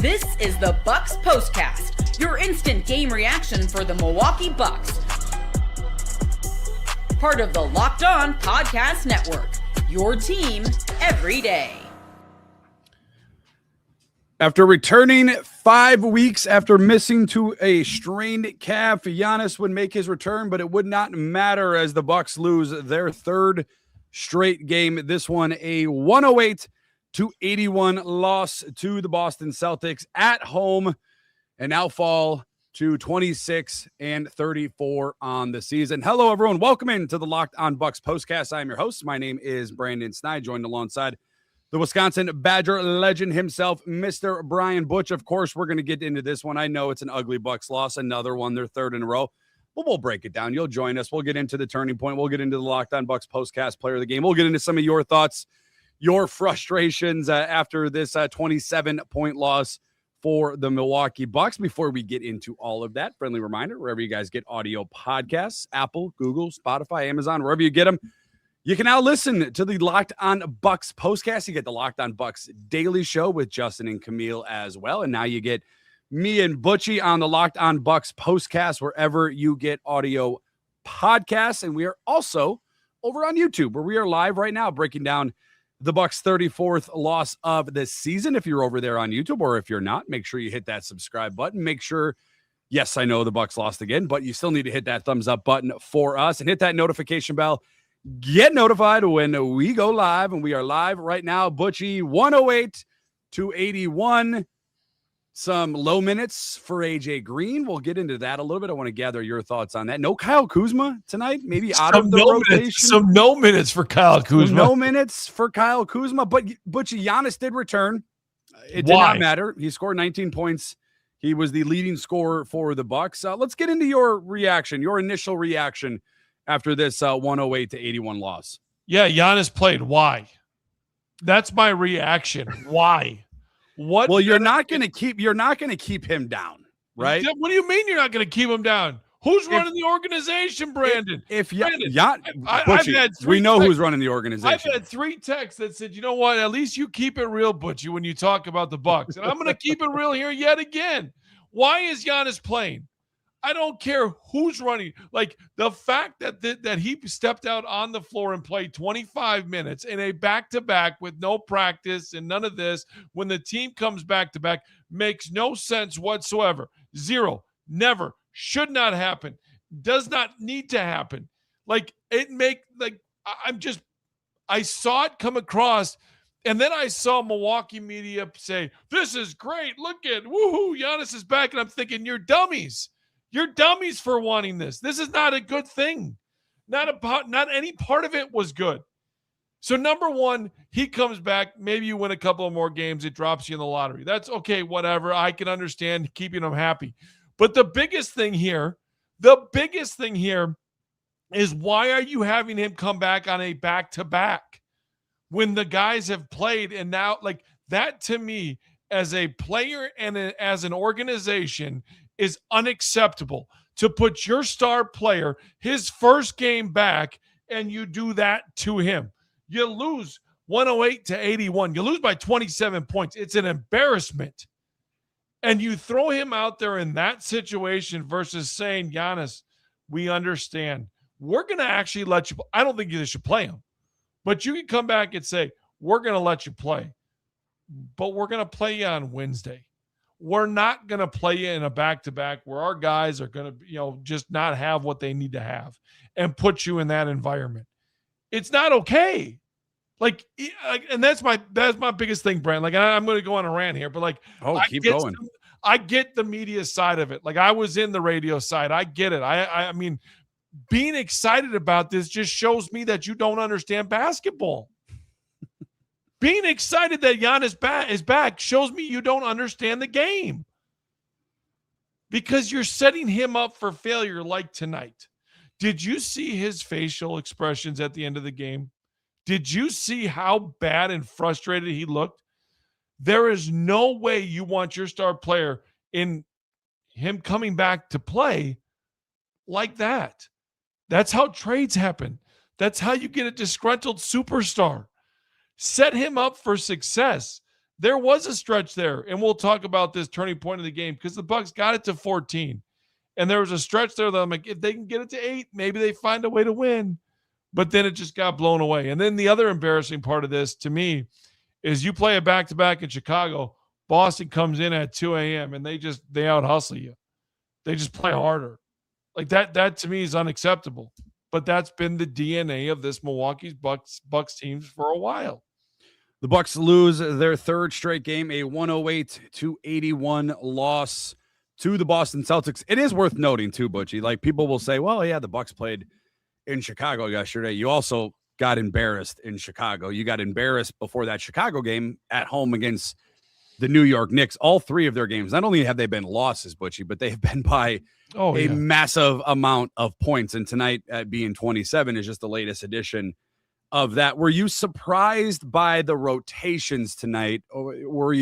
This is the Bucks POSTCAST, your instant game reaction for the Milwaukee Bucks. Part of the Locked On Podcast Network, your team every day. After returning 5 weeks after missing to a strained calf, Giannis would make his return, but it would not matter as the Bucks lose their third straight game. This one a 108-81 loss to the Boston Celtics at home, and now fall to 26-34 on the season. Hello, everyone. Welcome into the Locked On Bucks postcast. I am your host. My name is Brandon Sneide, joined alongside the Wisconsin Badger legend himself, Mr. Brian Butch. Of course, we're going to get into this one. I know it's an ugly Bucks loss, another one, their third in a row, but we'll break it down. You'll join us. We'll get into the turning point. We'll get into the Locked On Bucks postcast player of the game. We'll get into some of your thoughts, your frustrations after this 27-point loss for the Milwaukee Bucks. Before we get into all of that, friendly reminder, wherever you guys get audio podcasts, Apple, Google, Spotify, Amazon, wherever you get them, you can now listen to the Locked On Bucks postcast. You get the Locked On Bucks daily show with Justin and Camille as well. And now you get me and Butchie on the Locked On Bucks postcast wherever you get audio podcasts. And we are also over on YouTube, where we are live right now breaking down the Bucks' 34th loss of the season. If you're over there on YouTube, or if you're not, make sure you hit that subscribe button. Make sure, yes, I know the Bucks lost again, but you still need to hit that thumbs up button for us and hit that notification bell. Get notified when we go live, and we are live right now. Butchie, 108-81. Some low minutes for AJ Green. We'll get into that a little bit. I want to gather your thoughts on that. No Kyle Kuzma tonight, maybe out of the rotation. Some no minutes for Kyle Kuzma. No minutes for Kyle Kuzma, but Butchie, Giannis did return. It did not matter. He scored 19 points. He was the leading scorer for the Bucks. Let's get into your reaction, your initial reaction after this 108-81 loss. Yeah, Giannis played. Why? That's my reaction. Why? What? Well, you're not going to keep him down, right? What do you mean you're not going to keep him down? Who's running the organization, Brandon? We know who's running the organization. I've had 3 texts that said, you know what? At least you keep it real, Butchie, when you talk about the Bucks. And I'm going to keep it real here yet again. Why is Giannis playing? I don't care who's running. Like, the fact that he stepped out on the floor and played 25 minutes in a back-to-back with no practice and none of this, when the team comes back-to-back, makes no sense whatsoever. Zero. Never. Should not happen. Does not need to happen. I saw it come across, and then I saw Milwaukee media say, this is great. Look at, woohoo, Giannis is back. And I'm thinking, you're dummies. You're dummies for wanting this. This is not a good thing. Not any part of it was good. So number one, he comes back. Maybe you win a couple of more games. It drops you in the lottery. That's okay, whatever. I can understand keeping him happy. But the biggest thing here is, why are you having him come back on a back-to-back when the guys have played? And now, like, that to me, as a player and as an organization, is unacceptable. To put your star player, his first game back, and you do that to him. You lose 108-81. You lose by 27 points. It's an embarrassment. And you throw him out there in that situation versus saying, Giannis, we understand. We're going to actually let you – I don't think you should play him. But you can come back and say, we're going to let you play. But we're going to play you on Wednesday. We're not going to play you in a back-to-back where our guys are going to, just not have what they need to have and put you in that environment. It's not okay. And that's my biggest thing, Brent. I'm going to go on a rant here, but keep going. I get the media side of it. I was in the radio side. I get it. I mean, being excited about this just shows me that you don't understand basketball. Being excited that Giannis is back shows me you don't understand the game, because you're setting him up for failure like tonight. Did you see his facial expressions at the end of the game? Did you see how bad and frustrated he looked? There is no way you want your star player in him coming back to play like that. That's how trades happen. That's how you get a disgruntled superstar. Set him up for success, there was a stretch there, and we'll talk about this turning point of the game because the Bucks got it to 14. And there was a stretch there that I'm like, if they can get it to 8, maybe they find a way to win. But then it just got blown away. And then the other embarrassing part of this to me is you play a back-to-back in Chicago, Boston comes in at 2 a.m. and they out-hustle you. They just play harder. Like that to me is unacceptable. But that's been the DNA of this Milwaukee Bucks teams for a while. The Bucks lose their 3rd straight game, a 108-81 loss to the Boston Celtics. It is worth noting too, Butchie. Like people will say, well, yeah, the Bucks played in Chicago yesterday. You also got embarrassed in Chicago. You got embarrassed before that Chicago game at home against the New York Knicks. All 3 of their games, not only have they been losses, Butchie, but they've been by a massive amount of points. And tonight at being 27 is just the latest edition of that. Were you surprised by the rotations tonight? Or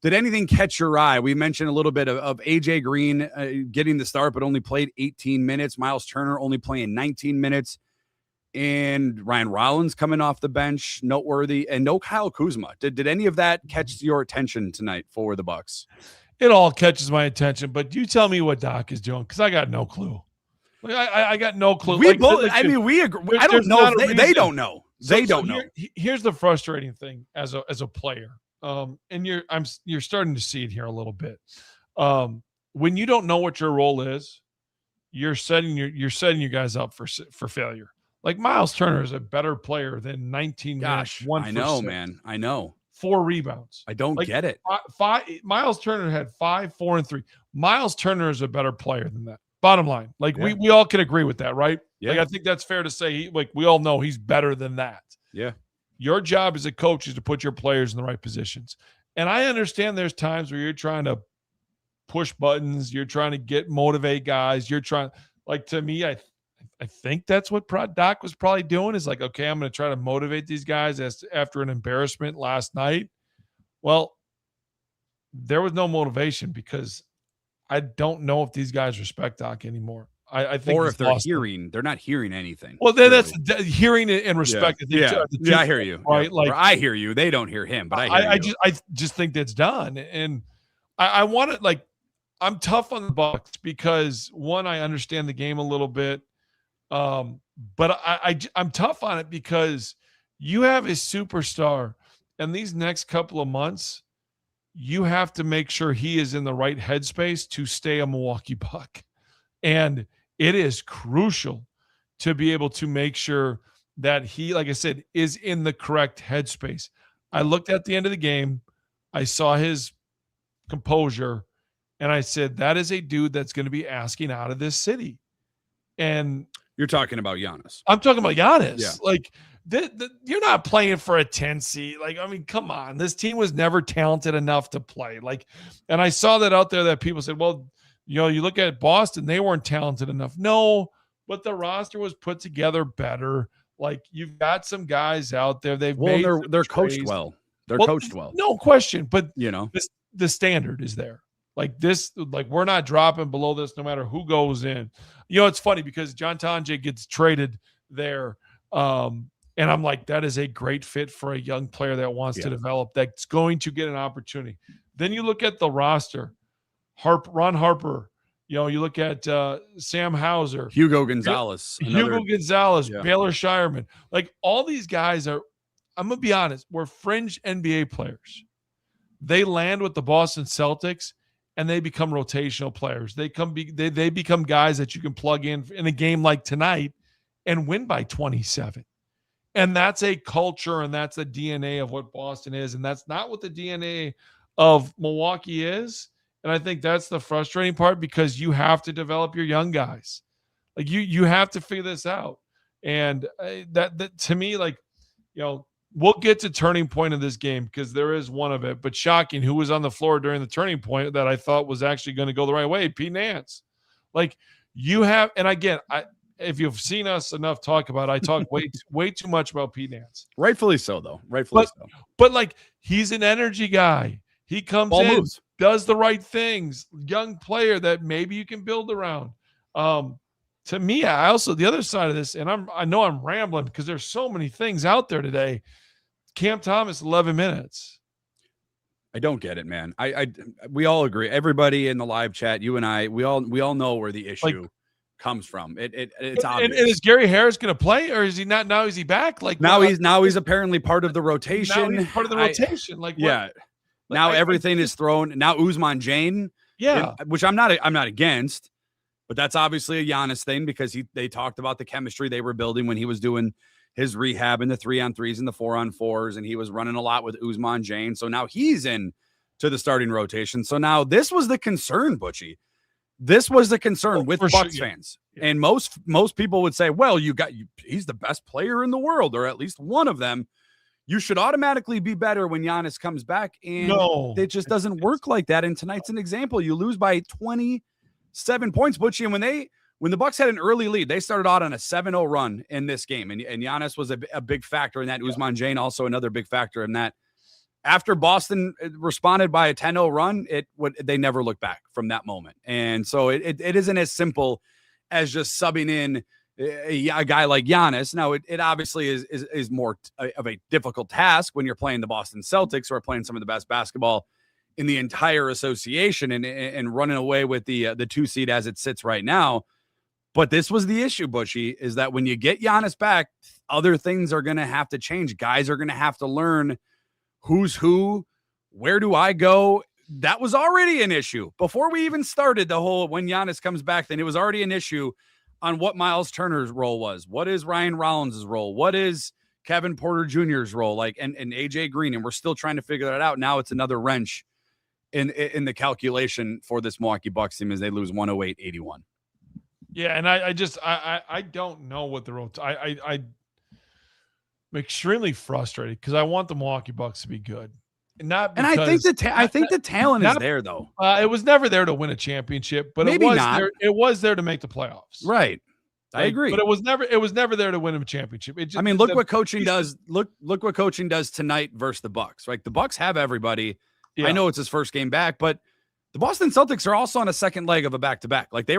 did anything catch your eye? We mentioned a little bit of AJ Green getting the start, but only played 18 minutes. Miles Turner only playing 19 minutes. And Ryan Rollins coming off the bench, noteworthy, and no Kyle Kuzma. Did any of that catch your attention tonight for the Bucks? It all catches my attention, but you tell me what Doc is doing because I got no clue. Like, I got no clue. We both. I mean, we agree. I don't know. They don't know. They don't know. Here's the frustrating thing as a player. And you're starting to see it here a little bit. When you don't know what your role is, you're setting your guys up for failure. Like Miles Turner is a better player than 19 minutes. I know, man. I know. 4 rebounds. I don't get it. Miles Turner had 5, 4, and 3. Miles Turner is a better player than that. Bottom line, like we all can agree with that, right? Yeah. Like I think that's fair to say. We all know he's better than that. Yeah. Your job as a coach is to put your players in the right positions. And I understand there's times where you're trying to push buttons, you're trying to motivate guys, to me, I think that's what Doc was probably doing is like, okay, I'm going to try to motivate these guys after an embarrassment last night. Well, there was no motivation because I don't know if these guys respect Doc anymore. I think, or if they're not hearing anything. Well, then that's hearing and respect. Yeah, I hear you. Right, yeah. Like I hear you. They don't hear him, but I just think that's done. And I want to I'm tough on the Bucks because one, I understand the game a little bit, but I'm tough on it because you have a superstar, and these next couple of months, you have to make sure he is in the right headspace to stay a Milwaukee Buck. And it is crucial to be able to make sure that he, like I said, is in the correct headspace. I looked at the end of the game. I saw his composure, and I said, that is a dude that's going to be asking out of this city. And you're talking about Giannis. I'm talking about Giannis. Yeah. Like, you're not playing for a 10 seed. Like, I mean, come on. This team was never talented enough to play. Like, and I saw that out there that people said, well, you look at Boston, they weren't talented enough. No, but the roster was put together better. Like, you've got some guys out there. They're coached well. They're coached well. No question. But the standard is there. Like this, we're not dropping below this no matter who goes in. It's funny because John Tonje gets traded there. And I'm like, that is a great fit for a young player that wants to develop, that's going to get an opportunity. Then you look at the roster. Ron Harper, you look at Sam Hauser, Hugo Gonzalez, Baylor Shireman. Like all these guys I'm going to be honest, were fringe NBA players. They land with the Boston Celtics and they become rotational players. They become guys that you can plug in a game like tonight and win by 27. And that's a culture and that's the DNA of what Boston is. And that's not what the DNA of Milwaukee is. And I think that's the frustrating part because you have to develop your young guys. Like you have to figure this out. And that to me, we'll get to turning point of this game because there is one of it. But shocking, who was on the floor during the turning point that I thought was actually going to go the right way? Pete Nance. Like you have, and again, if you've seen us enough talk about it, I talk way too much about Pete Nance. Rightfully so, though. But he's an energy guy. He comes in, moves, does the right things. Young player that maybe you can build around. To me, I also the other side of this, and I know I'm rambling because there's so many things out there today. Cam Thomas, 11 minutes. I don't get it, man. We all agree. Everybody in the live chat, you and I, we all know where the issue comes from. It's obvious. And is Gary Harris going to play, or is he not? Now is he back? Like now he's apparently part of the rotation. Now he's part of the rotation. Now everything is thrown. Now Ousmane Dieng, which I'm not against, but that's obviously a Giannis thing because they talked about the chemistry they were building when he was doing his rehab in the 3-on-3s and the 4-on-4s, and he was running a lot with Ousmane Dieng. So now he's in to the starting rotation. So now this was the concern, Butchie. This was the concern with Bucks fans. Yeah. And most people would say, well, he's the best player in the world, or at least one of them. You should automatically be better when Giannis comes back. And it just doesn't work like that. And tonight's an example. You lose by 27 points, Butchie. And when the Bucks had an early lead, they started out on a 7-0 run in this game. And Giannis was a big factor in that. Ousmane Dieng also another big factor in that. After Boston responded by a 10-0 run, they never looked back from that moment. And so it isn't as simple as just subbing in a guy like Giannis. Now, it obviously is more of a difficult task when you're playing the Boston Celtics, who are playing some of the best basketball in the entire association and running away with the 2 seed as it sits right now. But this was the issue, Bushy, is that when you get Giannis back, other things are going to have to change. Guys are going to have to learn who's who, where do I go? That was already an issue. Before we even started the whole when Giannis comes back, then it was already an issue on what Miles Turner's role was. What is Ryan Rollins' role? What is Kevin Porter Jr.'s role? And AJ Green, and we're still trying to figure that out. Now it's another wrench in the calculation for this Milwaukee Bucks team as they lose 108-81. Yeah, and I don't know what the road. I'm extremely frustrated because I want the Milwaukee Bucks to be good, and I think the talent is there though. It was never there to win a championship, but maybe it was there to make the playoffs. Right, I agree. But it was never there to win a championship. Look what coaching does. Look what coaching does tonight versus the Bucks. Right, the Bucks have everybody. Yeah. I know it's his first game back, but the Boston Celtics are also on a second leg of a back-to-back. Like they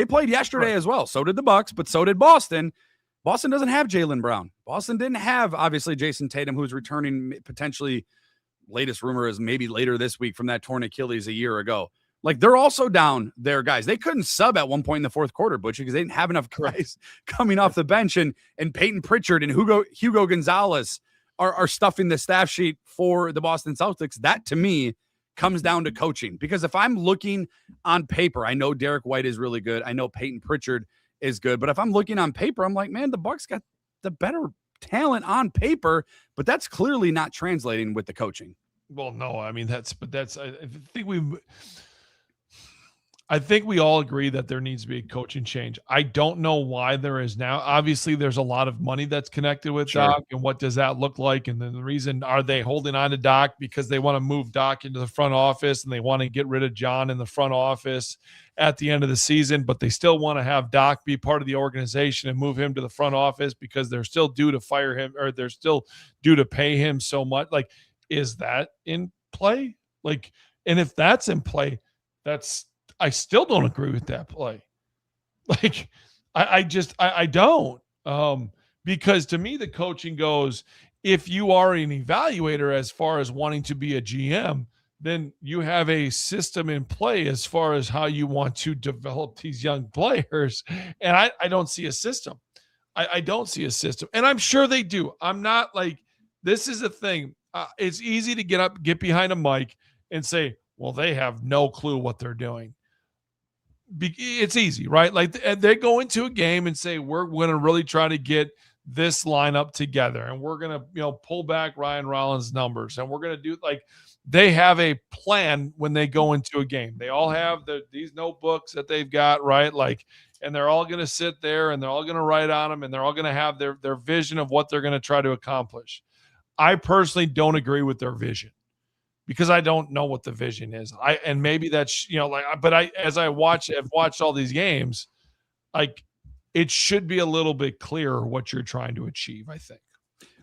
played yesterday as well. So did the Bucks, but so did Boston. Boston doesn't have Jaylen Brown. Boston didn't have, obviously, Jason Tatum, who's returning potentially, latest rumor is maybe later this week from that torn Achilles a year ago. Like, they're also down their guys. They couldn't sub at one point in the fourth quarter, Butch, because they didn't have enough guys coming off the bench. And Peyton Pritchard and Hugo Gonzalez are stuffing the staff sheet for the Boston Celtics. That, to me, comes down to coaching. Because if I'm looking on paper, I know Derek White is really good. I know Peyton Pritchard is good. But if I'm looking on paper, I'm like, man, the Bucks got the better talent on paper, but that's clearly not translating with the coaching. Well, no, I think we all agree that there needs to be a coaching change. I don't know why there is now. Obviously, there's a lot of money that's connected with Doc, and what does that look like? And then the reason, are they holding on to Doc because they want to move Doc into the front office and they want to get rid of John in the front office at the end of the season, but they still want to have Doc be part of the organization and move him to the front office because they're still due to fire him, or they're still due to pay him so much. Like, is that in play? Like, and if that's in play, I still don't agree with that play. Like, I don't. Because to me, the coaching goes, if you are an evaluator as far as wanting to be a GM, then you have a system in play as far as how you want to develop these young players. And I don't see a system. I don't see a system. And I'm sure they do. I'm not like, this is a thing. It's easy to get behind a mic and say, well, they have no clue what they're doing. It's easy, right? Like, they go into a game and say, we're going to really try to get this lineup together, and we're going to, pull back Ryan Rollins' numbers, and we're going to do, like, they have a plan when they go into a game. They all have these notebooks that they've got, right? Like, and they're all going to sit there and they're all going to write on them, and they're all going to have their vision of what they're going to try to accomplish. I personally don't agree with their vision, because I don't know what the vision is. And maybe that's, as I've watched all these games, like, it should be a little bit clearer what you're trying to achieve, I think.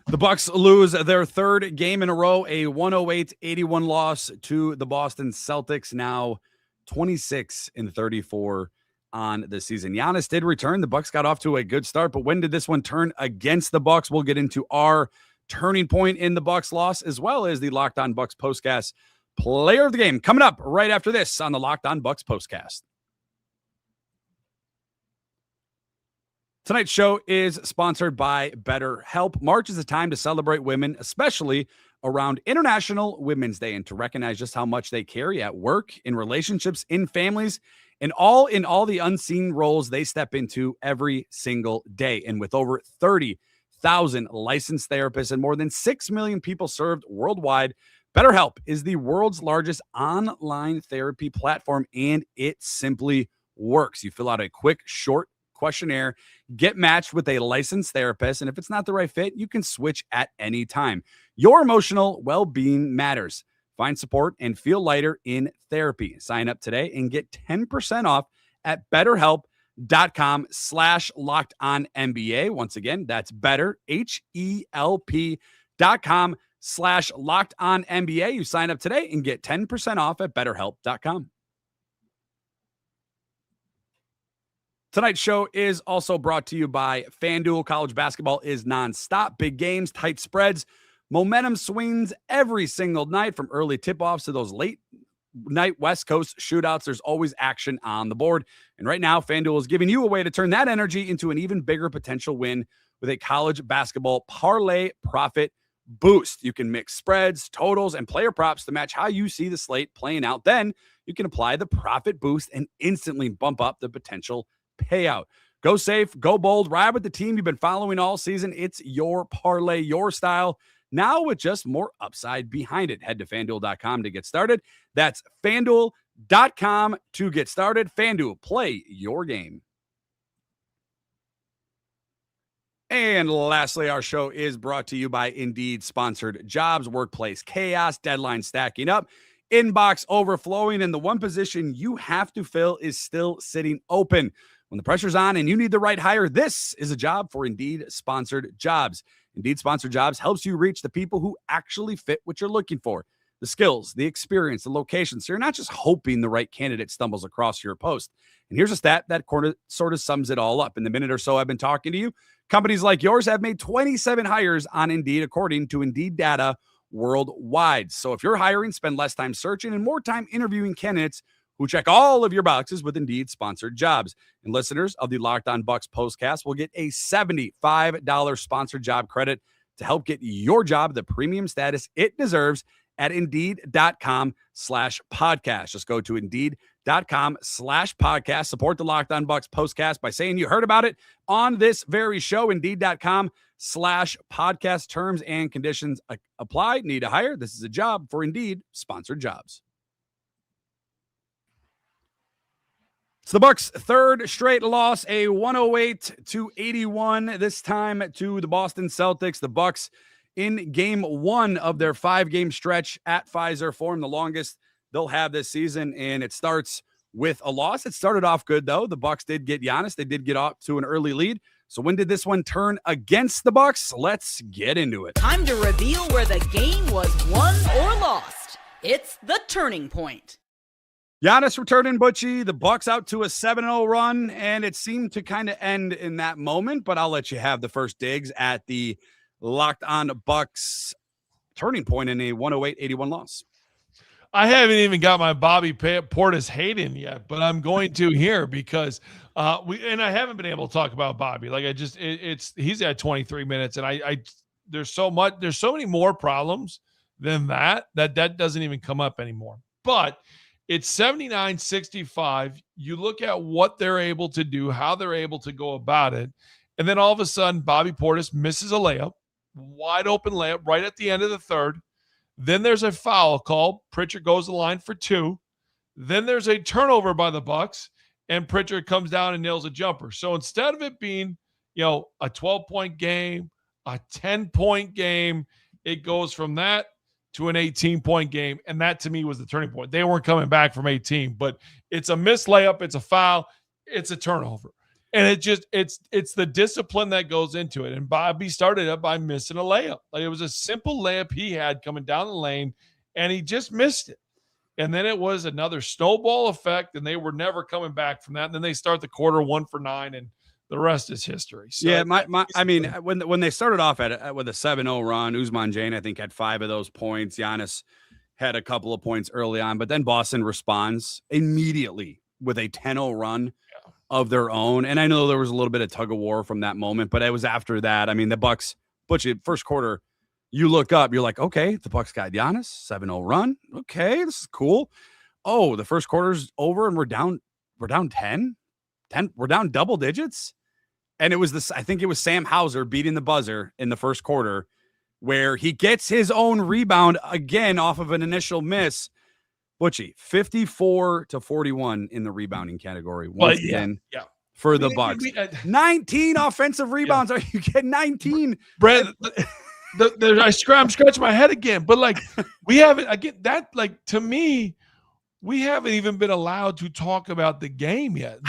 The Bucks lose their third game in a row, a 108-81 loss to the Boston Celtics, now 26-34 on the season. Giannis did return. The Bucks got off to a good start, but when did this one turn against the Bucks? We'll get into our turning point in the Bucks loss, as well as the Locked On Bucks postcast player of the game coming up right after this on the Locked On Bucks postcast. Tonight's show is sponsored by BetterHelp. March is a time to celebrate women, especially around International Women's Day, and to recognize just how much they carry at work, in relationships, in families, and all the unseen roles they step into every single day. And with over 30,000 licensed therapists and more than 6 million people served worldwide, BetterHelp is the world's largest online therapy platform, and it simply works. You fill out a quick, short questionnaire, get matched with a licensed therapist, and if it's not the right fit, you can switch at any time. Your emotional well-being matters. Find support and feel lighter in therapy. Sign up today and get 10% off at BetterHelp.com/LockedOnNBA. Once again, that's BetterHelp.com/LockedOnNBA. You sign up today and get 10% off at BetterHelp.com. Tonight's show is also brought to you by FanDuel. College basketball is nonstop. Big games, tight spreads, momentum swings every single night, from early tip-offs to those late night West Coast shootouts. There's always action on the board. And right now, FanDuel is giving you a way to turn that energy into an even bigger potential win with a college basketball parlay profit boost. You can mix spreads, totals, and player props to match how you see the slate playing out. Then you can apply the profit boost and instantly bump up the potential payout. Go safe, go bold, ride with the team you've been following all season. It's your parlay, your style, now with just more upside behind it. Head to FanDuel.com to get started. That's FanDuel.com to get started. FanDuel, play your game. And lastly, our show is brought to you by Indeed sponsored jobs. Workplace chaos, deadline stacking up, inbox overflowing, and the one position you have to fill is still sitting open. When the pressure's on and you need the right hire, this is a job for Indeed sponsored jobs. Indeed sponsored jobs helps you reach the people who actually fit what you're looking for. The skills, the experience, the location. So you're not just hoping the right candidate stumbles across your post. And here's a stat that sort of sums it all up. In the minute or so I've been talking to you, companies like yours have made 27 hires on Indeed, according to Indeed data worldwide. So if you're hiring, spend less time searching and more time interviewing candidates who check all of your boxes with Indeed sponsored jobs. And listeners of the Locked On Bucks postcast will get a $75 sponsored job credit to help get your job the premium status it deserves at Indeed.com/podcast. Just go to Indeed.com/podcast. Support the Locked On Bucks postcast by saying you heard about it on this very show. Indeed.com/podcast. Terms and conditions apply. Need to hire? This is a job for Indeed sponsored jobs. It's the Bucks' third straight loss, a 108-81, this time to the Boston Celtics. The Bucks in game one of their 5-game stretch at Fiserv Forum, the longest they'll have this season, and it starts with a loss. It started off good, though. The Bucks did get Giannis. They did get off to an early lead. So when did this one turn against the Bucks? Let's get into it. Time to reveal where the game was won or lost. It's the turning point. Giannis returning Butchie, the Bucks out to a 7-0 run, and it seemed to kind of end in that moment, but I'll let you have the first digs at the Locked On Bucks turning point in a 108-81 loss. I haven't even got my Bobby Portis hate in yet, but I'm going to here because I haven't been able to talk about Bobby. Like he's at 23 minutes, and there's so many more problems than that doesn't even come up anymore. But it's 79-65. You look at what they're able to do, how they're able to go about it, and then all of a sudden, Bobby Portis misses a layup, wide open layup right at the end of the third. Then there's a foul call. Pritchard goes to the line for 2. Then there's a turnover by the Bucks, and Pritchard comes down and nails a jumper. So instead of it being, a 12-point game, a 10-point game, it goes from that to an 18-point game, and that to me was the turning point. They weren't coming back from 18, but it's a missed layup, it's a foul, it's a turnover. And it's the discipline that goes into it. And Bobby started up by missing a layup. Like, it was a simple layup he had coming down the lane, and he just missed it. And then it was another snowball effect, and they were never coming back from that. And then they start the quarter 1 for 9, and the rest is history. So yeah, I mean, when they started off with a 7-0 run, Ousmane Dieng, I think, had 5 of those points. Giannis had a couple of points early on, but then Boston responds immediately with a 10-0 run of their own. And I know there was a little bit of tug of war from that moment, but it was after that. I mean, the Bucks, first quarter, you look up, you're like, okay, the Bucks got Giannis, 7-0 run. Okay, this is cool. Oh, the first quarter's over and we're down 10. We're down double digits. And it was this, I think it was Sam Hauser beating the buzzer in the first quarter where he gets his own rebound again off of an initial miss. Butchie, 54-41 in the rebounding category. Once again, for the Bucks. 19 offensive rebounds. Are you getting 19? Brad, I'm scratching my head again. But like, we haven't, again, that, like, to me, we haven't even been allowed to talk about the game yet.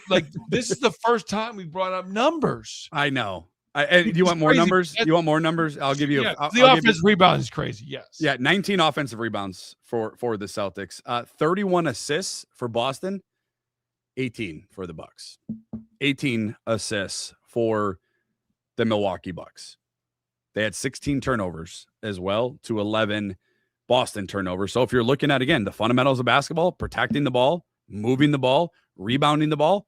Like, this is the first time we brought up numbers. I know. And you want more numbers? You want more numbers? I'll give you. The offensive rebound is crazy. Yes. Yeah, 19 offensive rebounds for the Celtics. 31 assists for Boston. 18 for the Bucks. 18 assists for the Milwaukee Bucks. They had 16 turnovers as well to 11 Boston turnovers. So if you're looking at, again, the fundamentals of basketball, protecting the ball, moving the ball, rebounding the ball,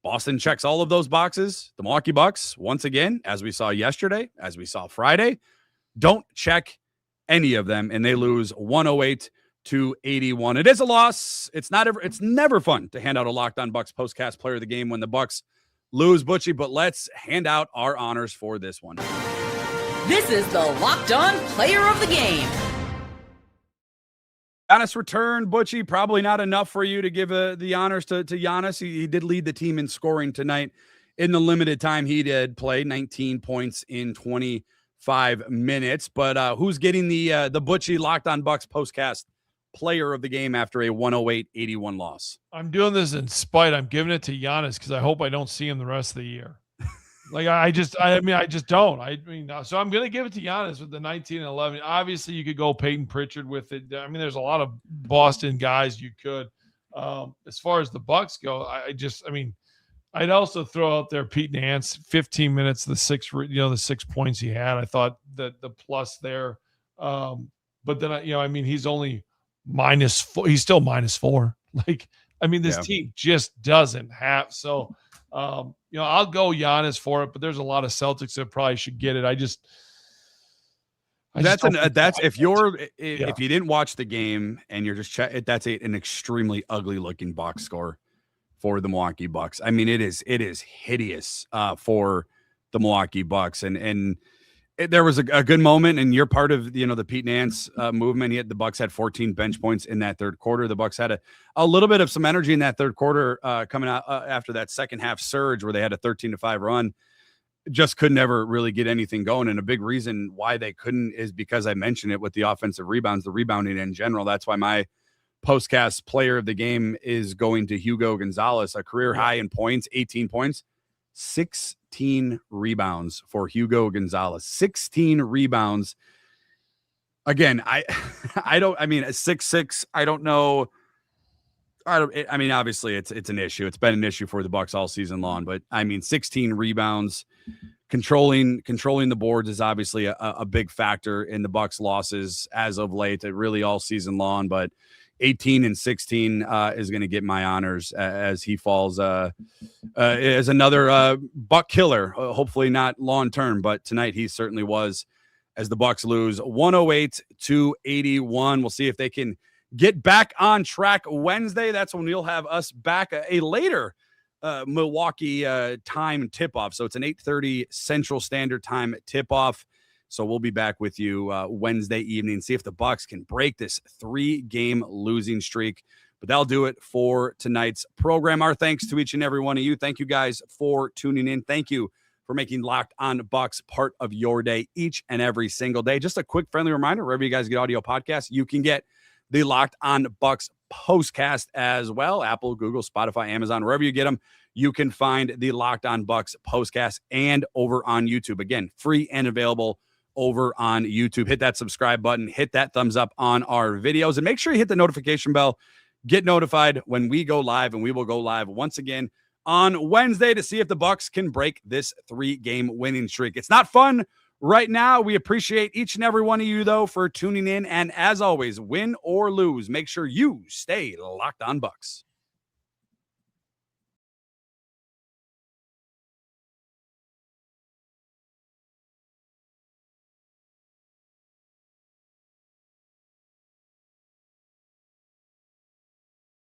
Boston checks all of those boxes. The Milwaukee Bucks, once again, as we saw yesterday, as we saw Friday, don't check any of them, and they lose 108-81. It is a loss. It's never fun to hand out a Locked On Bucks postcast player of the game when the Bucks lose, Butchie, but let's hand out our honors for this one. This is the Locked On Player of the Game. Giannis return, Butchie, probably not enough for you to give the honors to Giannis. He did lead the team in scoring tonight in the limited time he did play, 19 points in 25 minutes. But who's getting the Butchie Locked On Bucks postcast player of the game after a 108-81 loss? I'm doing this in spite. I'm giving it to Giannis because I hope I don't see him the rest of the year. Like, I just don't. So I'm going to give it to Giannis with the 19 and 11. Obviously, you could go Peyton Pritchard with it. I mean, there's a lot of Boston guys you could. As far as the Bucks go, I'd also throw out there Pete Nance, 15 minutes, the 6 points he had. I thought that the plus there. But then, he's only -4. He's still -4. Like, this team just doesn't have. So, I'll go Giannis for it, but there's a lot of Celtics that probably should get it. If you didn't watch the game and you're just that's an extremely ugly looking box score for the Milwaukee Bucks. I mean, it is hideous for the Milwaukee Bucks, and there was a good moment, and you're part of the Pete Nance movement. The Bucks had 14 bench points in that third quarter. The Bucks had a little bit of some energy in that third quarter coming out after that second half surge where they had a 13-5 run. Just could never really get anything going, and a big reason why they couldn't is because I mentioned it with the offensive rebounds, the rebounding in general. That's why my postcast player of the game is going to Hugo Gonzalez, a career high in points, 18 points. 16 rebounds for Hugo Gonzalez. 16 rebounds. Again, a 6'6", I don't know. Obviously it's an issue. It's been an issue for the Bucks all season long, but 16 rebounds, controlling the boards is obviously a big factor in the Bucks losses as of late, really all season long, but 18 and 16 is going to get my honors as he falls as another Buck killer. Hopefully not long term, but tonight he certainly was, as the Bucks lose 108-81. We'll see if they can get back on track Wednesday. That's when we'll have us back a later Milwaukee time tip-off. So it's an 8:30 Central Standard Time tip-off. So we'll be back with you Wednesday evening, see if the Bucks can break this 3-game losing streak. But that'll do it for tonight's program. Our thanks to each and every one of you. Thank you guys for tuning in. Thank you for making Locked On Bucks part of your day each and every single day. Just a quick friendly reminder, wherever you guys get audio podcasts, you can get the Locked On Bucks postcast as well. Apple, Google, Spotify, Amazon, wherever you get them, you can find the Locked On Bucks postcast and over on YouTube. Again, free and available over on YouTube. Hit that subscribe button, hit that thumbs up on our videos, and make sure you hit the notification bell. Get notified when we go live, and we will go live once again on Wednesday to see if the Bucks can break this 3-game winning streak. It's not fun right now. We appreciate each and every one of you, though, for tuning in. And as always, win or lose, make sure you stay locked on Bucks.